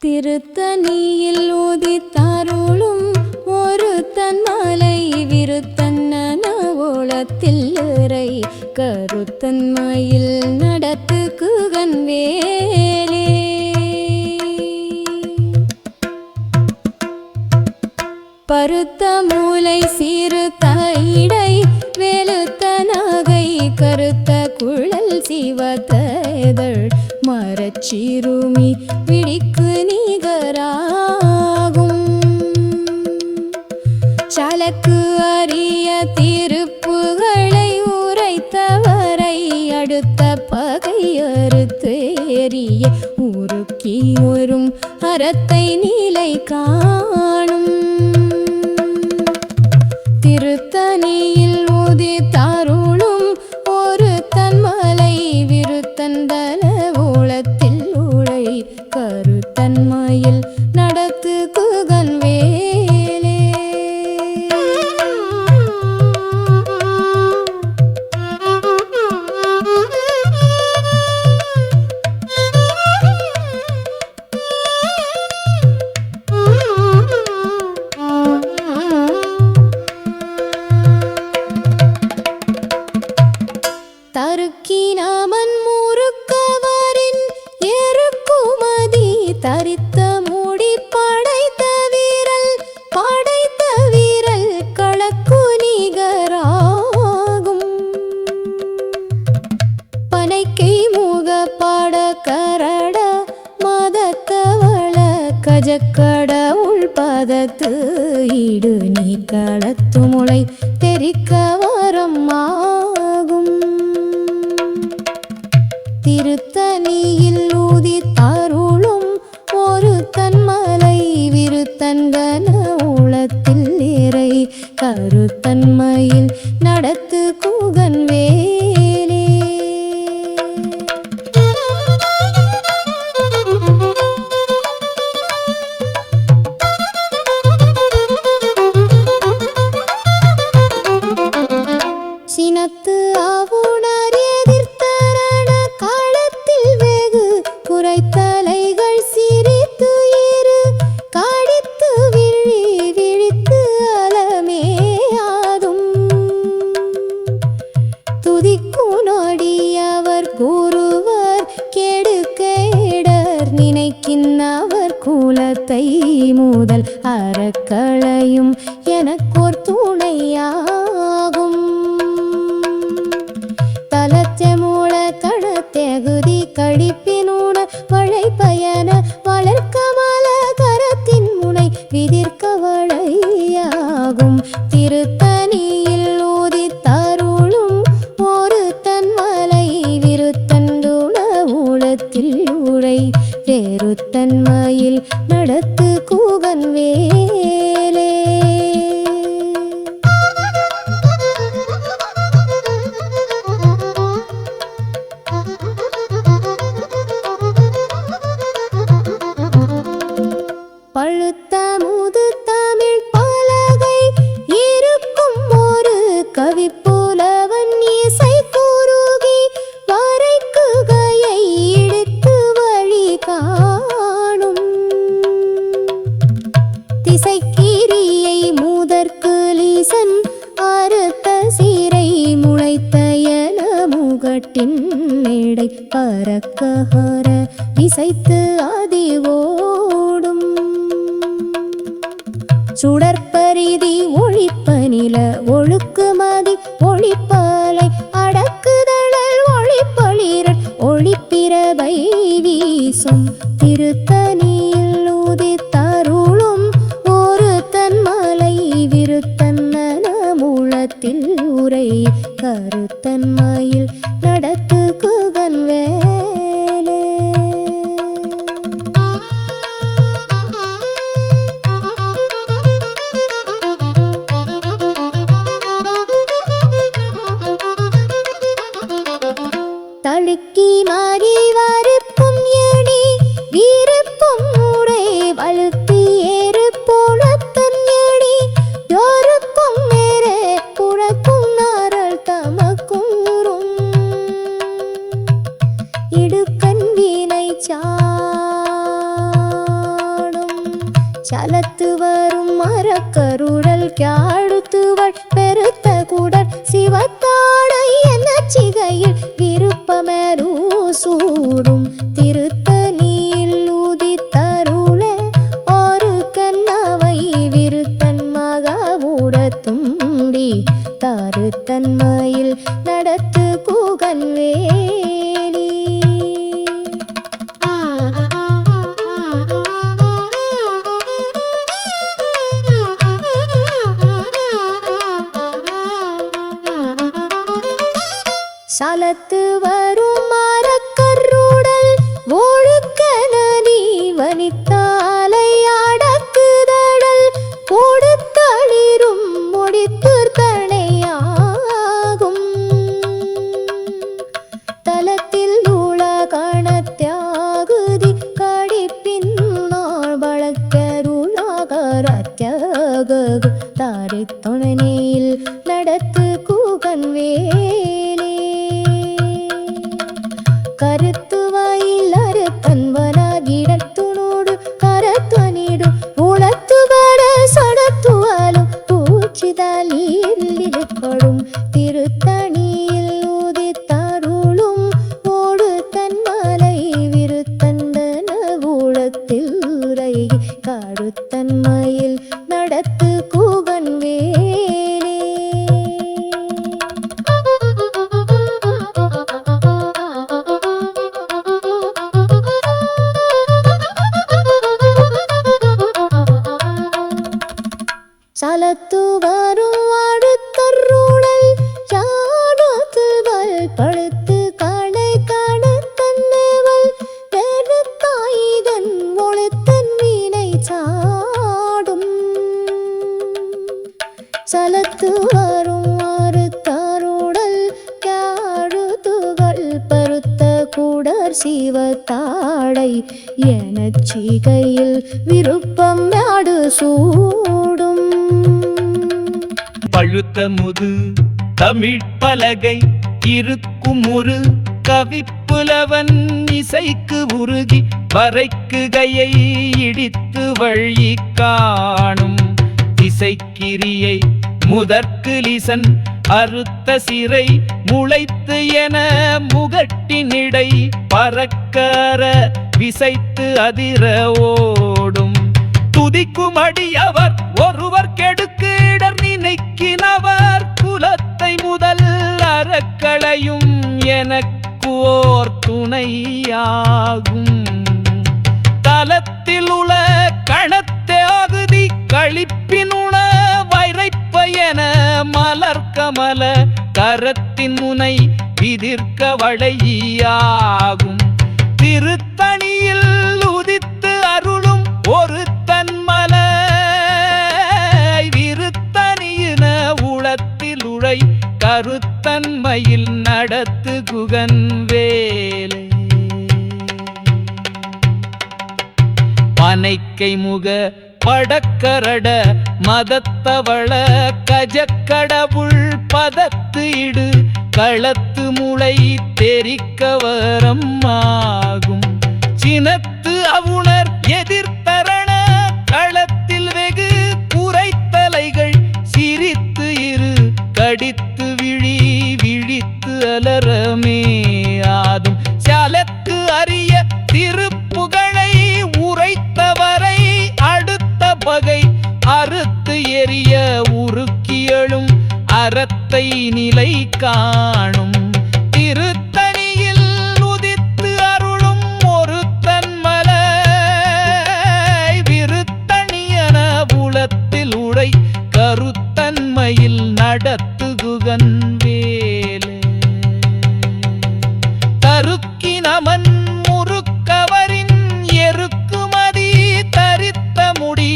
திருத்தணியில் உதித்தருளும் ஒரு தன்மலை விருத்தன்ன ஓளத்தில் இறை கருத்தன்மையில் நடத்து குகன் வேலே பருத்த மூலை சீருத்த இடை வெளுத்த நகை கருத்த குழல் சிவத்தேதழ் மரச்சிறுமி விழிக்கு நிகராகும் சலக்கு அரிய திருப்புகளை உரைத்தவரை அடுத்த பகை அறுத்து எறிய உருக்கி வரும் அறத்தை நிலை காணும் திருத்தணியில் உதித்தருளும் ஒரு தன்மலை விருத்தந்தல ஓளத்தில் உழை கருத்தன்மையில் நடத்து குகன் வேலே தருக்கினாமன் முறுக்கவரின் எருக்குமதி தரித்த மூடி படைத்த வீரல் களக்கு நிகராகும் பனைக்கை முக பாட கரட மதத்தவள கஜக்கட உள்பதத்து ஈடு நீ களத்து முளை தெரிக்க வரம் ஆகும் திருத்தணியில் உதித்தருளும் ஒரு தன்மலை விருத்தன்கன உளத்தில் இறை கருத்தன்மையில் நடத்து குகன் வேலே சினத்து ஆவுணர் எதிர்த்தரண காலத்தில் வெகு குறைத்தலைகள் சிரித்து இரு காடித்து விழித்து அலமே ஆதும் துதிக்கு நொடியவர் கூறுவர் கெடுக்கேடர் நினைக்கின்றவர் குலத்தை முதல் அறக்களையும் எனக்கோர் துணையாகும் தலச்சை மூல கடத்தெகுதி கழிப்பினூட வழை பயன வளர்க்கமல கரத்தின் முனை விதிர்க்க வளையாகும் திருத்தணியில் உதித்தருளும் ஒரு தன்மலை விருத்தண்டுண ஊழத்தில் உழை பெருத்தன்மையில் நடத்து குகன் வேலே பழுத்த முது தமிழ் பலகை இருக்கும் ஒரு கவிப்புலவன் இசை குறுகி வரைக்குகையை இழுத்து வழி காணும் திசைக்கிரியை முதற்கு லீசன் அறுத்த சீரை முளைத்தயன முகட்டின் மேடை பறக்கஹர இசைத்து அதிவோடும் சுடற்பரிதி ஒழிப்பநில ஒழுக்குமதி ஒழிப்பலை அடக்குதழல் ஒழிப்பளிரல் ஒளிப்பிரபை வீசும் திருத்தணியில் உதித்தருளும் ஒரு தன்மலை விருத்தன்ன மூலத்தில் உரை கருத்தன்மையில் நடத்து குகன் வேலே தழுக்கி மாறி வறுப்பும் எடி வீரப்பும் உடை வழுத்தி ஏறு போலத்தன் எடி யோருக்கும் மேரே புழக்கும் நாரல் தமக்கும் இடுக்கண் வீணை சார் சலத்து வரும் மரக்கருடல் காடுத்துவள் பெருத்த குடல் சிவத்தாடை என சிகையில் விருப்பமரு சூடும் திருத்த நீல் உதித்தருள ஒரு கண்ணவை விருத்தன் மகவுடத்தும்பி தருத்தன்மையில் நடத்து கூகன் வேலி சலத்து வரும் மரக்கருடல் ஒழுக்க நதி வனித்தாலை அடக்குதடல் கொடுத்தளிரும் முடித்து தனையாகும் தலத்தில் உள கணத்தியாகுதி கடிப்பின் நாள் வழக்கருளாகரத்தியாக தாரி துணையில் நடத்து கூகன் வேலே கருத்துவாயில் அறுத்தன்வனாகிடத்துனோடு கரத்துவனிடும் உளத்துவர சடத்துவாலும் பூச்சிதலிருப்படும் திருத்தணியில் உதித்தருளும் ஓடு தன்மலை விருத்தந்தன ஊழத்தில் உரைகி கருத்தன்மையில் நடத்து கூகன் வேலே சலத்து வரும் அடுத்தருளல் சாடத்துவள் படுத்து கடை கடத்தன்னவள் பெருத்தாயுதன் ஒழுத்தன் வீணை சாடும் சலத்து வரும் அடுத்தருளல் காடுதுகள் பருத்த கூடர் சிவத்தாடை எனச் சிகையில் விருப்பம் நாடு சூடும் பழுத்த முது தமிழ் பலகை இருக்கும் ஒரு கவிப்புலவன் இசைக்கு உருகி வரைக்குகையை இடித்து வழி காணும் இசைக்கிரியை முதற்கு லிசன் அறுத்த சிறை முளைத்து என முகட்டினிடை பறக்கற விசைத்து அதிர ஓடும் துதிக்கும் அடியவர் ஒருவர் கெடுக்கு இடர் நினைக்கினவர் குலத்தை முதல் அறக்களையும் எனக்கு ஓர் துணையாகும் தலத்தில் உள கணத்தேகுதி கழிப்பினுண வைரைப்ப என மலர் கமல கரத்தின் முனை விதிர்க்க வளையாகும் திருத்தணியில் உதித்து அருளும் ஒரு தன்மலை விருத்தனியின உளத்தில் உழை கருத்தன்மையில் நடத்து குகன் வேலை பனைக்கை முக படக்கரட மதத்தவள கஜக்கடவுள் பதத்து இடு களத்து முளை தெரிக்க வரம் ஆகும் சினத்து அவுணர் எதிர்த்தரண களத்தில் வெகு குறைத்தலைகள் சிரித்து இரு கடித்து விழி விழித்து அலரமே ஆதும் சாலத்து அரிய திருப்புகழை உரைத்தவரை அடுத்த பகை அறுத்து எரிய உருக்கியலும் அறத்தை நிலை காணும் திருத்தணியில் உதித்து அருளும் ஒரு தன்மலை விருத்தணியன உளத்தில் உடை கருத்தன்மையில் நடத்து குகன் வேலை தருக்கினமன் முறுக்கவரின் எருக்குமதி தரித்த முடி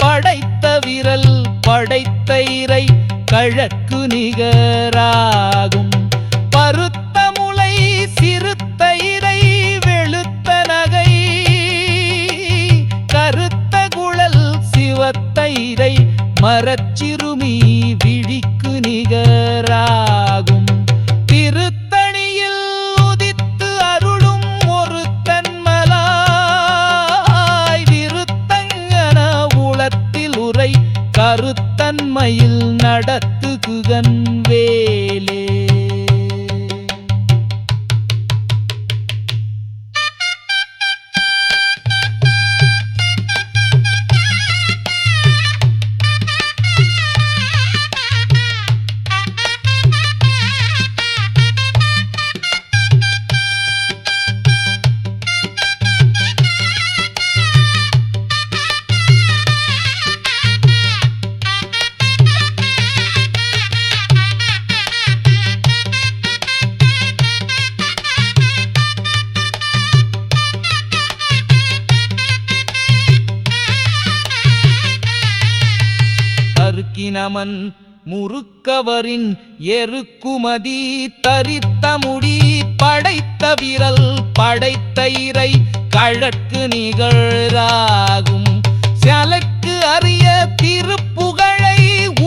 படைத்த விரல் படைத்த இறை கழக்கு நிகராகும் பருத்த முளை சிறுத்த இறை வெளுத்த நகை கருத்த குழல் சிவத்த இறை மரச்சிறுமி விழிக்கு நிகராகும் திருத்தணியில் உதித்து அருளும் ஒரு தன்மலாய் விருத்தங்கன கருத்தன்மையில் நடத்துகுகன் வேலே. நமன் முறுக்கவரின் எருக்குமதி தரித்த முடி படைத்த விரல் படைத்த இறை கழற்கு நிகழாகும் சலக்கு அரிய திருப்புகழை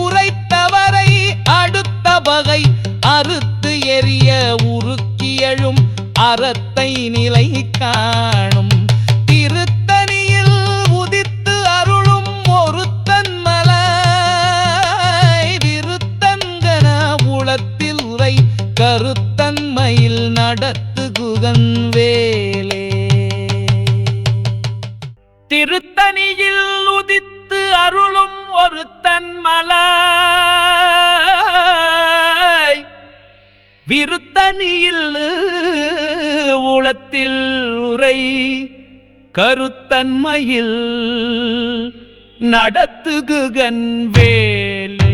உரைத்தவரை அடுத்த வகை அறுத்து எரிய உருக்கியழும் அறத்தை நிலை காணும் திருத்தணியில் உதித்து அருளும் ஒருத்தன் மலை விருத்தங்கன உளத்தில் உரை கருத்தன்மையில் நடத்துகுகன் வேலே. திருத்தணியில் உதித்து அருளும் ஒருத்தன் மலை விருத்தணியில் உளத்தில் உரை கருத்தன்மையில் நடத்துகுகன் வேலே.